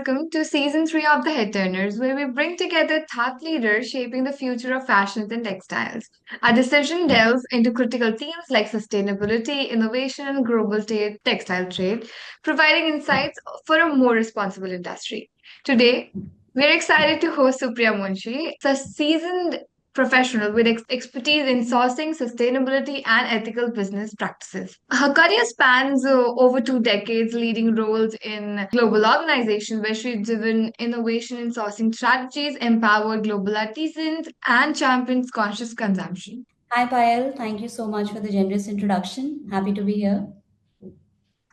welcome to season 3 of The Head Turners, where we bring together thought leaders shaping the future of fashions and textiles. Our decision delves into critical themes like sustainability, innovation, and global textile trade, providing insights for a more responsible industry. Today, we're excited to host Supriya Munshi, a seasoned professional with expertise in sourcing, sustainability, and ethical business practices. Her career spans over 2 decades, leading roles in global organizations where she's driven innovation in sourcing strategies, empowered global artisans, and champions conscious consumption. Hi, Payal. Thank you so much for the generous introduction. Happy to be here.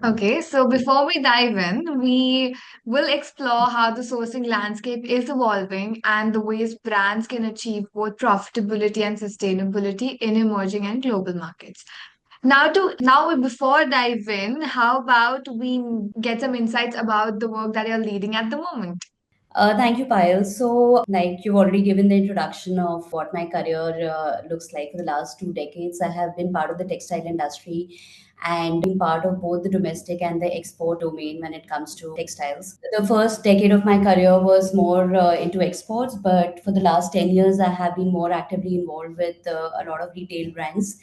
Okay, so before we dive in, we will explore how the sourcing landscape is evolving and the ways brands can achieve both profitability and sustainability in emerging and global markets. Now before dive in, how about we get some insights about the work that you're leading at the moment? Thank you, Payal. So, like you've already given the introduction of what my career looks like for the last 2 decades, I have been part of the textile industry and been part of both the domestic and the export domain when it comes to textiles. The first decade of my career was more into exports, but for the last 10 years, I have been more actively involved with a lot of retail brands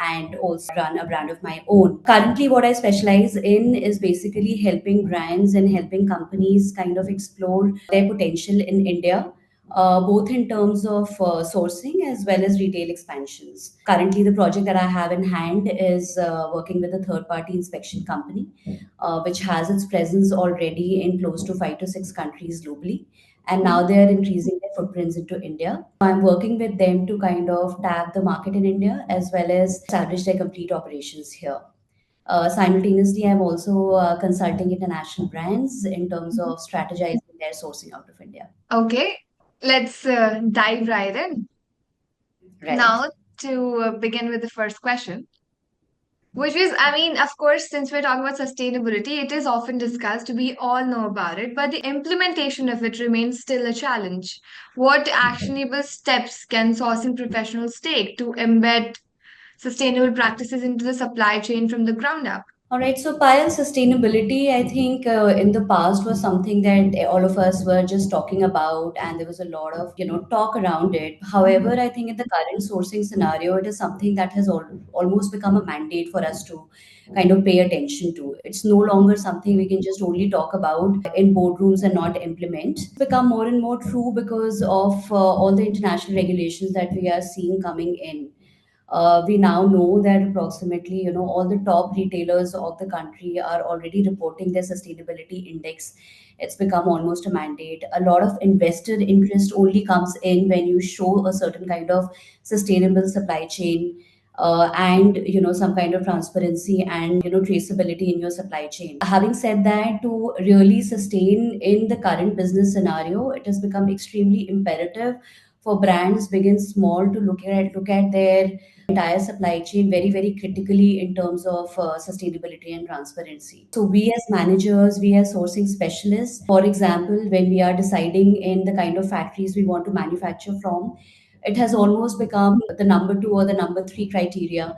and also run a brand of my own. Currently, what I specialize in is basically helping brands and helping companies kind of explore their potential in India. Both in terms of sourcing as well as retail expansions. Currently, the project that I have in hand is working with a third party inspection company, which has its presence already in close to 5 to 6 countries globally. And now they are increasing their footprints into India. I'm working with them to kind of tap the market in India as well as establish their complete operations here. Simultaneously, I'm also consulting international brands in terms Mhm. of strategizing their sourcing out of India. Okay, let's dive right in. Right. Now, to begin with the first question, which is, of course, since we're talking about sustainability, it is often discussed. We all know about it, but the implementation of it remains still a challenge. What actionable steps can sourcing professionals take to embed sustainable practices into the supply chain from the ground up? All right, so Payal, sustainability, I think in the past was something that all of us were just talking about, and there was a lot of talk around it. However, I think in the current sourcing scenario, it is something that has almost become a mandate for us to kind of pay attention to. It's no longer something we can just only talk about in boardrooms and not implement. It's become more and more true because of all the international regulations that we are seeing coming in. We now know that approximately all the top retailers of the country are already reporting their sustainability index. It's become almost a mandate. A lot of investor interest only comes in when you show a certain kind of sustainable supply chain, and some kind of transparency and traceability in your supply chain. Having said that, to really sustain in the current business scenario, it has become extremely imperative for brands big and small to look at their entire supply chain very very critically in terms of sustainability and transparency. So we as managers, we as sourcing specialists, for example, when we are deciding in the kind of factories we want to manufacture from, it has almost become the number 2 or the number 3 criteria,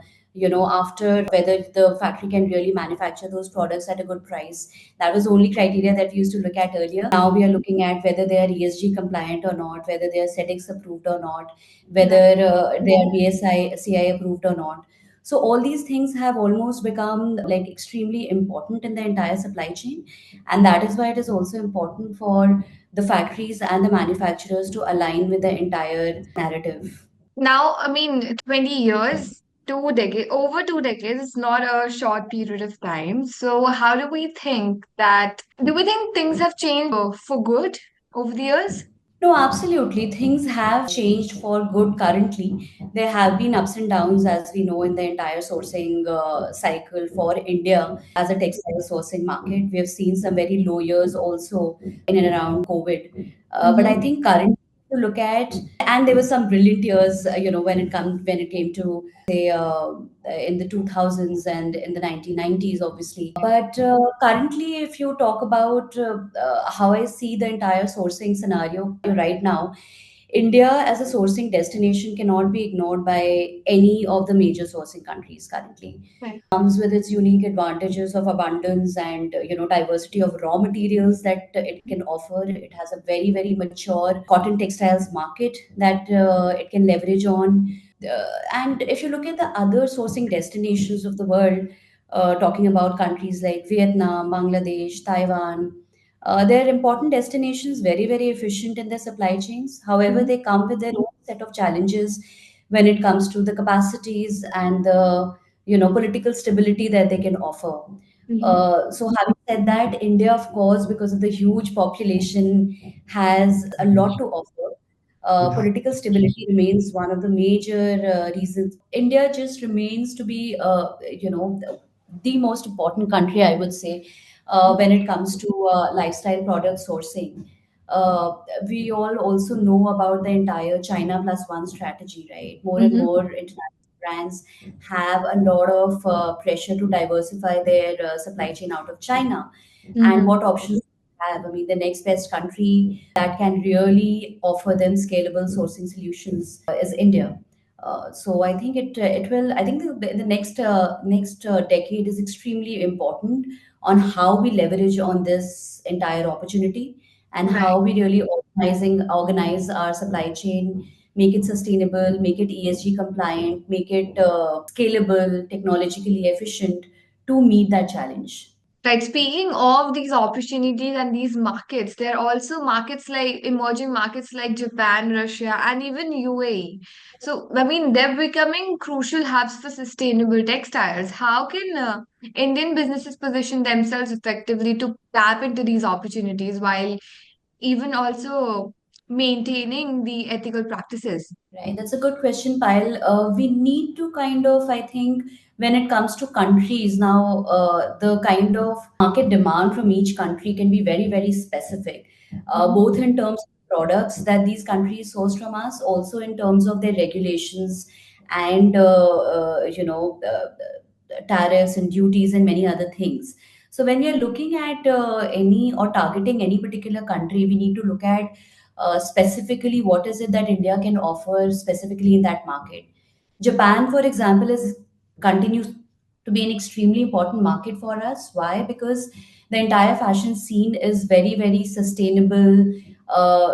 after whether the factory can really manufacture those products at a good price. That was the only criteria that we used to look at earlier. Now we are looking at whether they are ESG compliant or not, whether they are SEDEX approved or not, whether Right. they are BSI approved or not. So all these things have almost become like extremely important in the entire supply chain, and that is why it is also important for the factories and the manufacturers to align with the entire narrative. Now, 20 years, 2 decades, over 2 decades is not a short period of time. So, how do we think things have changed for good over the years? No, absolutely. Things have changed for good currently. There have been ups and downs, as we know, in the entire sourcing cycle for India as a textile sourcing market. We have seen some very low years also in and around COVID. But I Mm-hmm. think currently to look at, and there were some brilliant years, when it came to say in the 2000s and in the 1990s, obviously. But currently, if you talk about how I see the entire sourcing scenario right now, India as a sourcing destination cannot be ignored by any of the major sourcing countries currently. Right. Comes with its unique advantages of abundance and diversity of raw materials that it can offer. It has a very very mature cotton textiles market that it can leverage on. And if you look at the other sourcing destinations of the world, talking about countries like Vietnam, Bangladesh, Taiwan, they're important destinations, very, very efficient in their supply chains. However, Mhm. they come with their own set of challenges when it comes to the capacities and the political stability that they can offer. Mhm. So having said that, India, of course, because of the huge population, has a lot to offer. Political stability remains one of the major reasons. India just remains to be, the most important country, I would say, when it comes to lifestyle product sourcing. Uh, we all also know about the entire China plus one strategy, right? More and Mhm. more international brands have a lot of pressure to diversify their supply chain out of China. And Mhm. what options do they have? I mean, the next best country that can really offer them scalable sourcing solutions is India. So I think it will. I think the next decade is extremely important on how we leverage on this entire opportunity and Right. how we really organize our supply chain, make it sustainable, make it ESG compliant, make it scalable, technologically efficient to meet that challenge. Right. Speaking of these opportunities and these markets, there are also markets like emerging markets like Japan, Russia, and even UAE. So, I mean, they're becoming crucial hubs for sustainable textiles. How can Indian businesses position themselves effectively to tap into these opportunities while even also maintaining the ethical practices? Right, that's a good question, Pyle. We need to kind of, I think, when it comes to countries now, the kind of market demand from each country can be very, very specific, Mhm. both in terms of products that these countries source from us, also in terms of their regulations and, tariffs and duties and many other things. So when we are looking at any or targeting any particular country, we need to look at specifically what is it that India can offer specifically in that market. Japan, for example, is continues to be an extremely important market for us. Why? Because the entire fashion scene is very, very sustainable,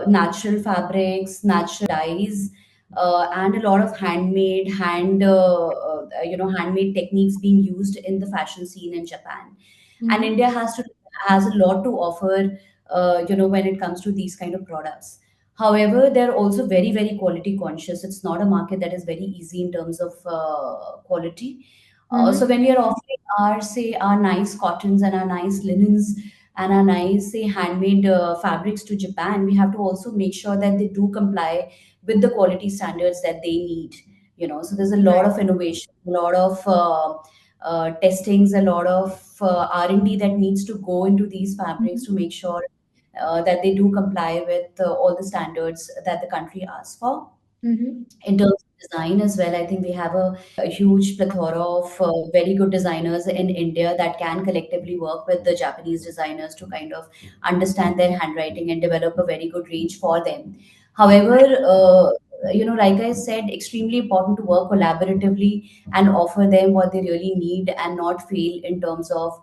natural fabrics, natural dyes, and a lot of handmade techniques being used in the fashion scene in Japan. And Mhm. India has a lot to offer, when it comes to these kind of products. However, they're also very, very quality conscious. It's not a market that is very easy in terms of quality. So Mhm. when we are offering our nice cottons and our nice linens and our nice, say, handmade fabrics to Japan, we have to also make sure that they do comply with the quality standards that they need. So there's a lot Right. of innovation, a lot of testings, a lot of R&D that needs to go into these fabrics Mhm. to make sure that they do comply with all the standards that the country asks for. Mhm. In terms of design as well, I think we have a huge plethora of very good designers in India that can collectively work with the Japanese designers to kind of understand their handwriting and develop a very good range for them. However, like I said, extremely important to work collaboratively and offer them what they really need and not fail in terms of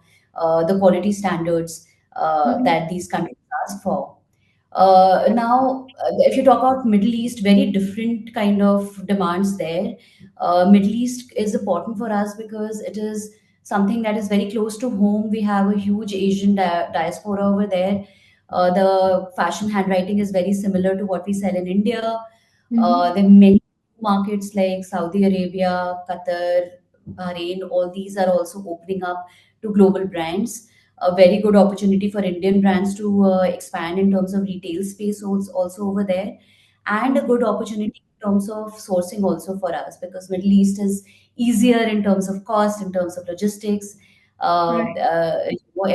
the quality standards Mhm. that these countries ask for. Now, if you talk about Middle East, very different kind of demands there. Middle East is important for us because it is something that is very close to home. We have a huge Asian diaspora over there. The fashion handwriting is very similar to what we sell in India. Mhm. There are many markets like Saudi Arabia, Qatar, Bahrain. All these are also opening up to global brands. A very good opportunity for Indian brands to expand in terms of retail space also over there, and a Mhm. good opportunity in terms of sourcing also for us because Middle East is easier in terms of cost, in terms of logistics, Right.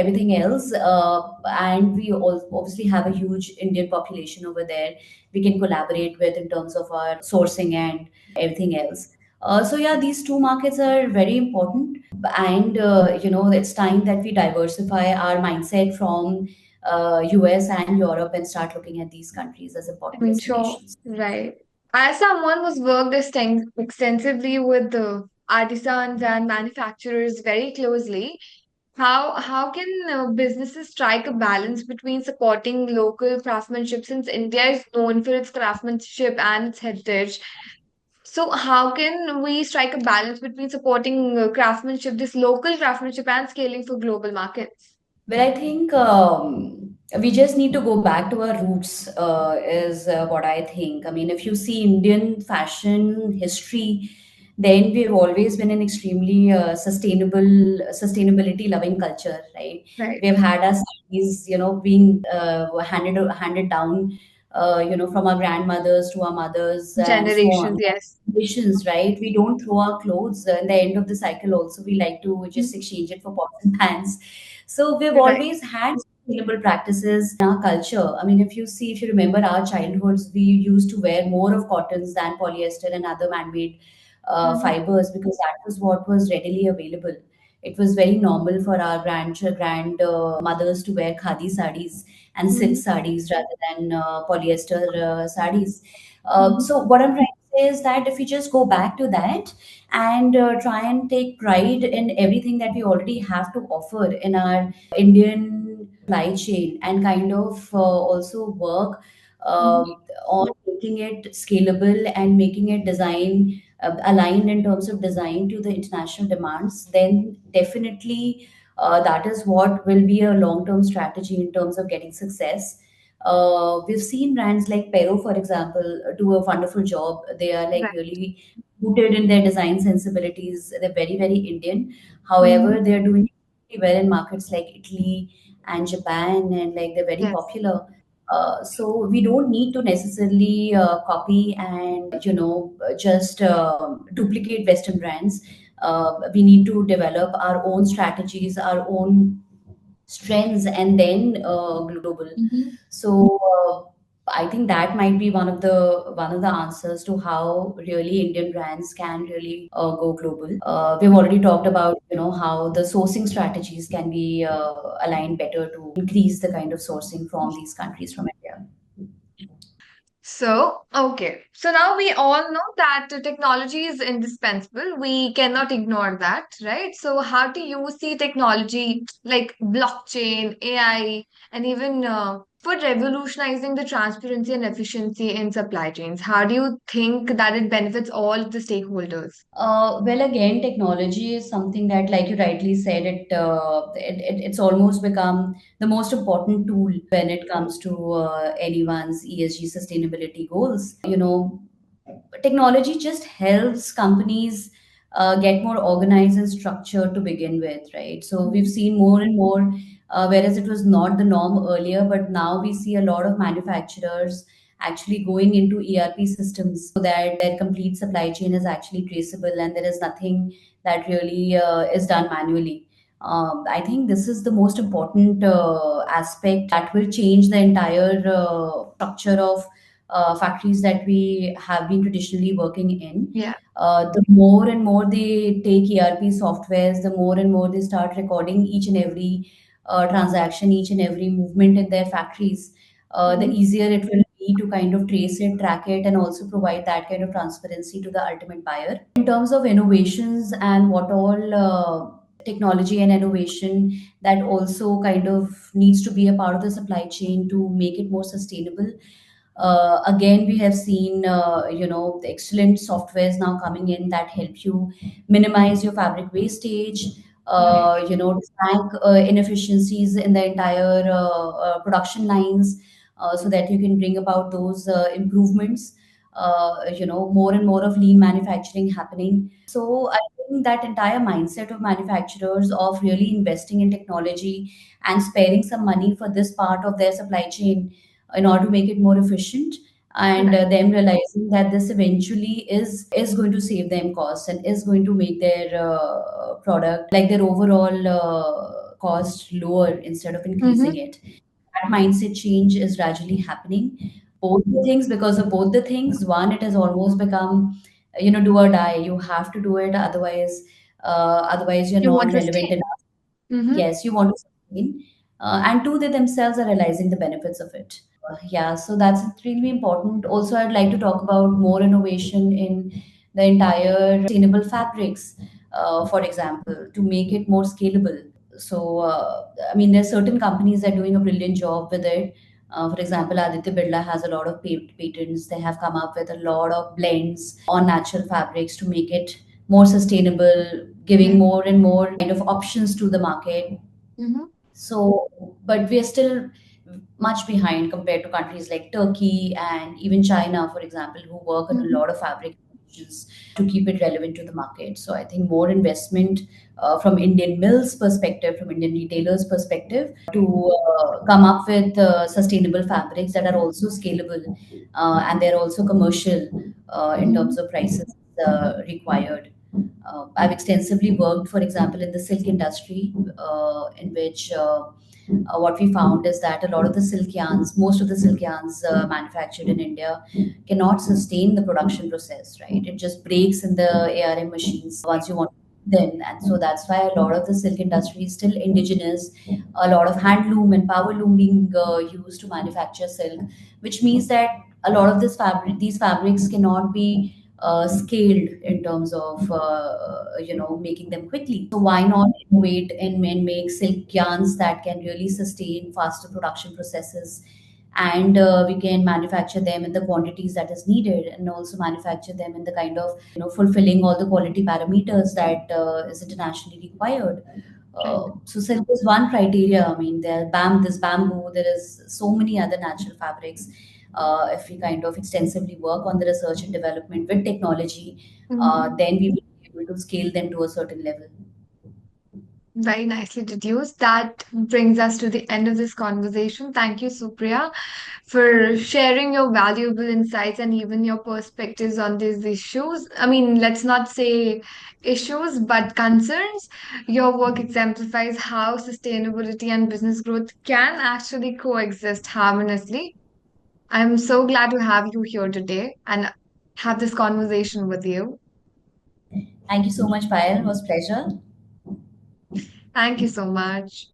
everything else. And we obviously have a huge Indian population over there. We can collaborate with in terms of our sourcing and everything else. So yeah, these two markets are very important, and it's time that we diversify our mindset from US and Europe and start looking at these countries as I important mean, sure, destinations. right. As someone who's worked extensively with the artisans and manufacturers very closely, how can businesses strike a balance between supporting local craftsmanship since India is known for its craftsmanship and its heritage? So how can we strike a balance between supporting craftsmanship, this local craftsmanship, and scaling for global markets? Well, I think we just need to go back to our roots, is what I think. I mean, if you see Indian fashion history, then we've always been an extremely sustainability loving culture, right? Right. We've had our sarees, being handed down, from our grandmothers to our mothers and so Generations, on. yes. Traditions, right? We don't throw our clothes in the end of the cycle. Also, we like to just Mhm. exchange it for pots and pans. So we've Right. always had sustainable practices in our culture. I mean, if you remember our childhoods, we used to wear more of cottons than polyester and other man-made Mm-hmm. fibers because that was what was readily available. It was very normal for our grand mothers to wear khadi sarees and silk Mm-hmm. sarees rather than polyester sarees. Mm-hmm. So what I'm trying to say is that if we just go back to that and try and take pride in everything that we already have to offer in our Indian supply chain and kind of also work Mm-hmm. on making it scalable and making it design aligned in terms of design to the international demands, then definitely that is what will be a long term strategy in terms of getting success. We've seen brands like Pero, for example, do a wonderful job. They are like Right. really rooted in their design sensibilities. They're very, very Indian. Mm-hmm. However, they're doing really well in markets like Italy and Japan, and like they're very Yes. popular. So we don't need to necessarily copy and just duplicate Western brands. We need to develop our own strategies, our own strengths, and then global. Mm-hmm. So I think that might be one of the answers to how really Indian brands can really go global. We've already talked about how the sourcing strategies can be aligned better to increase the kind of sourcing from these countries from India. So, okay. So now we all know that technology is indispensable. We cannot ignore that, right? So how do you see technology like blockchain, AI, and even for revolutionizing the transparency and efficiency in supply chains? How do you think that it benefits all of the stakeholders? Well, again, technology is something that, like you rightly said, it's almost become the most important tool when it comes to anyone's ESG sustainability goals. Technology just helps companies get more organized and structured to begin with, right? So we've Mhm. seen more and more, whereas it was not the norm earlier, but now we see a lot of manufacturers actually going into ERP systems so that their complete supply chain is actually traceable and there is nothing that really is done manually. I think this is the most important aspect that will change the entire structure of factories that we have been traditionally working in. Yeah. The more and more they take ERP softwares, the more and more they start recording each and every transaction, each and every movement in their factories. The Mhm. easier it will be to kind of trace it, track it, and also provide that kind of transparency to the ultimate buyer. In terms of innovations and what all technology and innovation that also kind of needs to be a part of the supply chain to make it more sustainable. Again, we have seen the excellent softwares now coming in that help you minimize your fabric wastage, Right. track inefficiencies in the entire production lines, so that you can bring about those improvements. More and more of lean manufacturing happening. So I think that entire mindset of manufacturers of really investing in technology and sparing some money for this part of their supply chain in order to make it more efficient, and Right. them realizing that this eventually is going to save them costs and is going to make their product, like their overall cost, lower instead of increasing Mm-hmm. it. That mindset change is gradually happening. Both the things, because of both the things, one, it has almost become do or die. You have to do it, otherwise you're You not want to relevant stay. enough. Mm-hmm. Yes, you want to sustain. and two, they themselves are realizing the benefits of it. Yeah, so that's really important. Also, I'd like to talk about more innovation in the entire sustainable fabrics, for example, to make it more scalable. So, I mean, there's certain companies that are doing a brilliant job with it. For example, Aditya Birla has a lot of patents. They have come up with a lot of blends on natural fabrics to make it more sustainable, giving Yeah. more and more kind of options to the market. Mm-hmm. So, but we are still much behind compared to countries like Turkey and even China, for example, who work on a Mm-hmm. lot of fabric innovations to keep it relevant to the market. So, I think more investment from Indian mills' perspective, from Indian retailers' perspective, to come up with sustainable fabrics that are also scalable and they're also commercial in terms Mm-hmm. of prices required. I've extensively worked, for example, in the silk industry, in which what we found is that a lot of the silk yarns, most of the silk yarns manufactured in India, cannot sustain the production process, right? It just breaks in the ARM machines once you want them. And so that's why a lot of the silk industry is still indigenous, a lot of handloom and power loom being used to manufacture silk, which means that a lot of these fabrics cannot be scaled in terms of making them quickly. So why not innovate and make silk yarns that can really sustain faster production processes, and we can manufacture them in the quantities that is needed, and also manufacture them in the kind of fulfilling all the quality parameters that is internationally required. Right. So silk is one criteria. I mean, this bamboo. There is so many other natural fabrics. If we kind of extensively work on the research and development with technology, Mm-hmm. then we will be able to scale them to a certain level. Very nicely deduced. That brings us to the end of this conversation. Thank you, Supriya, for sharing your valuable insights and even your perspectives on these issues. I mean, let's not say issues, but concerns. Your work exemplifies how sustainability and business growth can actually coexist harmoniously. I'm so glad to have you here today and have this conversation with you. Thank you so much, Payal. It was a pleasure. Thank you so much.